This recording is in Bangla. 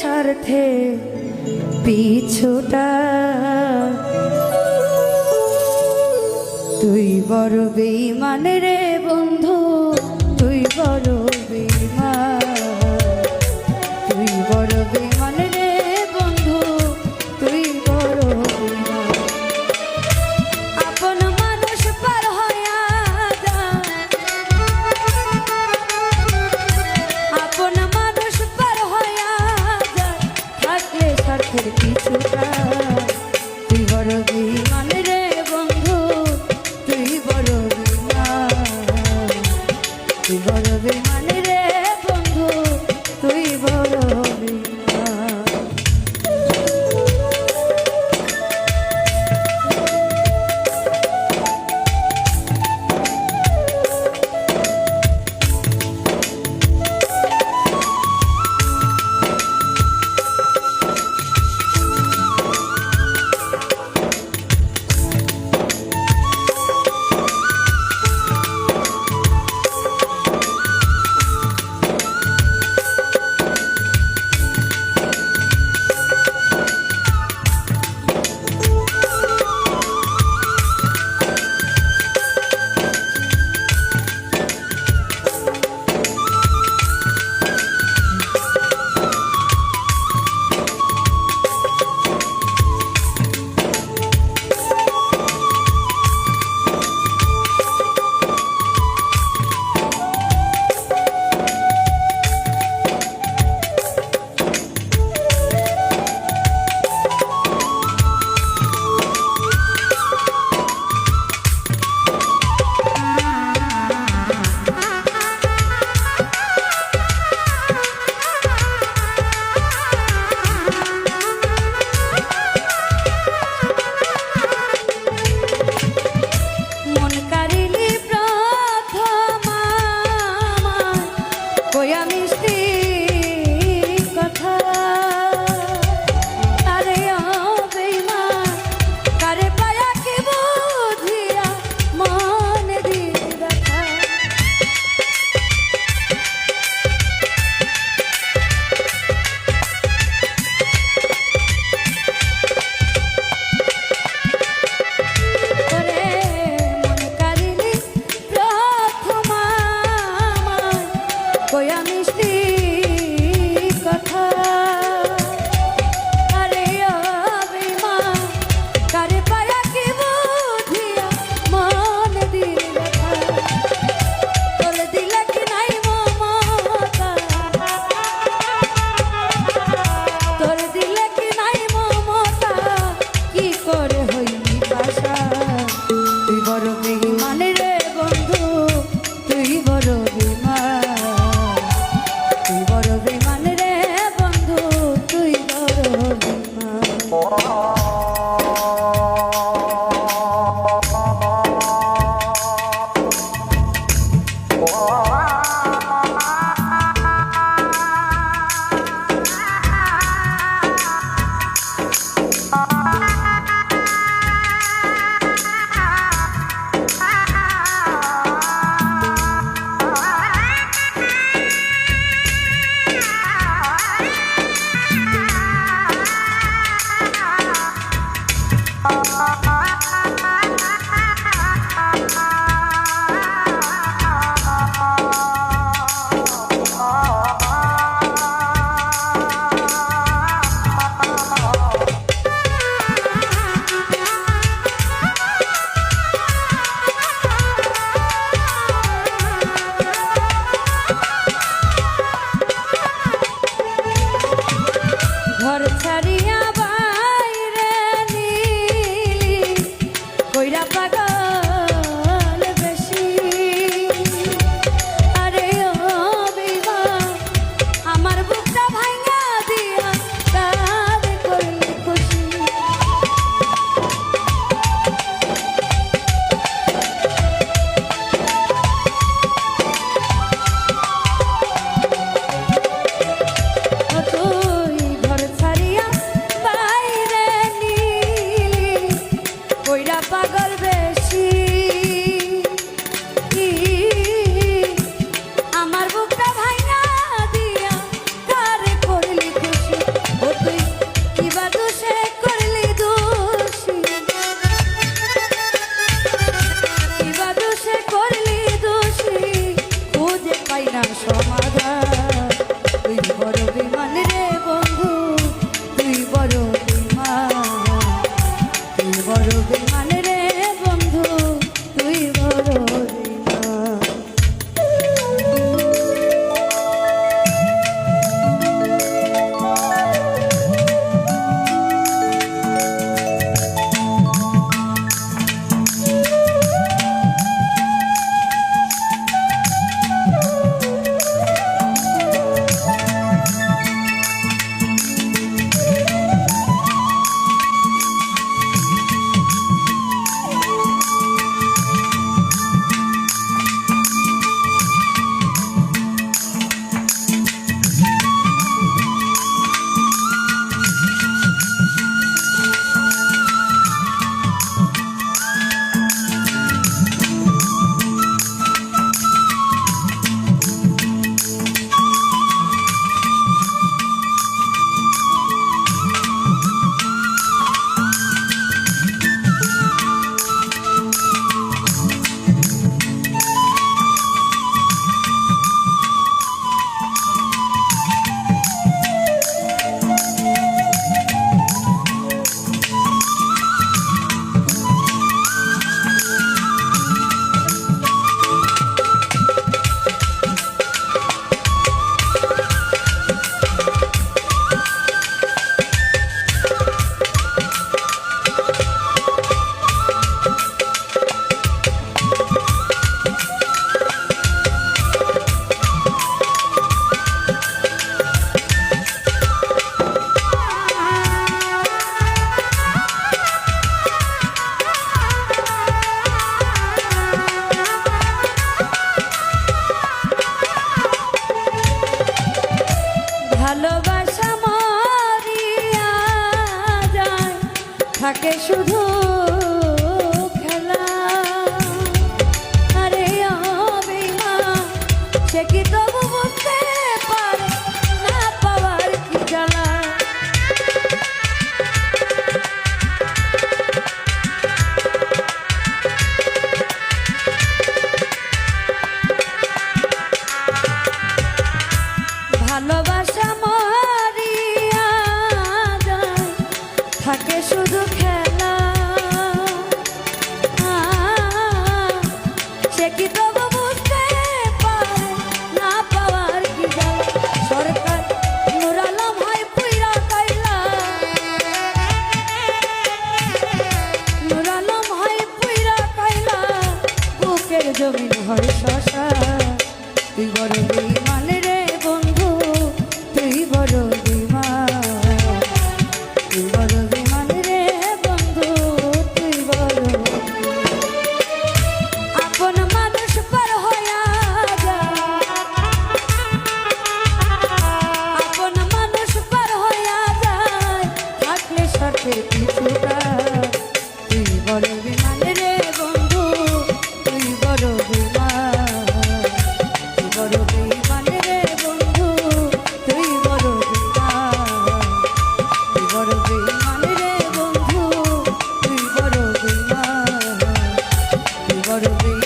স্বার্থে পিছুটা তুই বড় বেঈমান রে বন্ধু, তুই বড় বেঈমান, তুই বড় বেঈমান রে বন্ধু, তুই বড় বেঈমান। আপন মানুষ পার হইয়া যায়, আপন মানুষ পার হইয়া যায়, থাকলে স্বার্থের পিছুটা তুই বড় বেঈমান রে বন্ধু, তুই বড় বেঈমান, তুই বড় বেঈমান রে বন্ধু, তুই বড় বেঈমান। কয়া মিষ্টি ভালোবাসা মরিয়া যায় থাকে শুধু খেলা আরে অভিমান সে কি তবু বুঝতে পারে না পাওয়ার কি জ্বালা ভালোবাসা মরিয়া যায় থাকে শুধু খেলা সে কি তবু বুঝতে পারে না পাওয়ার কি জ্বালা সরকার নূর আলম হয় পুইরা কাইলা নূর আলম হয় পুইরা কাইলা বুকের জমিন হয় শশা তুই বড় বেঈমান রে বন্ধু তুই বড় বেঈমান তুই বড় বেঈমান রে বন্ধু তুই বড় আপন মানুষ পার হইয়া যায় আপন মানুষ পার হইয়া যায় থাকলে স্বার্থের কিছুটা তুই বড় বেঈমান রে বন্ধু তুই বড় বেঈমান বড় বেঈমান রে বন্ধু তুই বড় বেঈমান তুই বড় বেঈমান রে বন্ধু তুই বড় বেঈমান তুই বড় বেঈমান